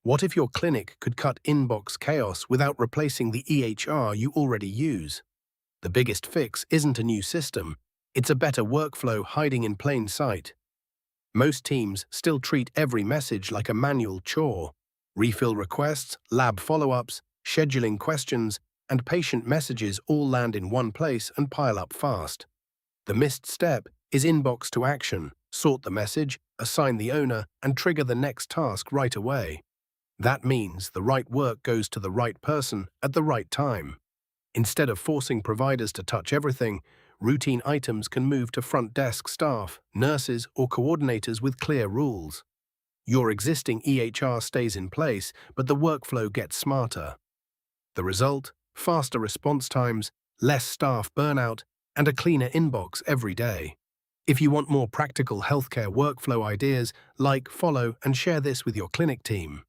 What if your clinic could cut inbox chaos without replacing the EHR you already use? The biggest fix isn't a new system, it's a better workflow hiding in plain sight. Most teams still treat every message like a manual chore. Refill requests, lab follow-ups, scheduling questions, and patient messages all land in one place and pile up fast. The missed step is inbox to action. Sort the message, assign the owner, and trigger the next task right away. That means the right work goes to the right person at the right time. Instead of forcing providers to touch everything, routine items can move to front desk staff, nurses, or coordinators with clear rules. Your existing EHR stays in place, but the workflow gets smarter. The result? Faster response times, less staff burnout, and a cleaner inbox every day. If you want more practical healthcare workflow ideas, like, follow, and share this with your clinic team.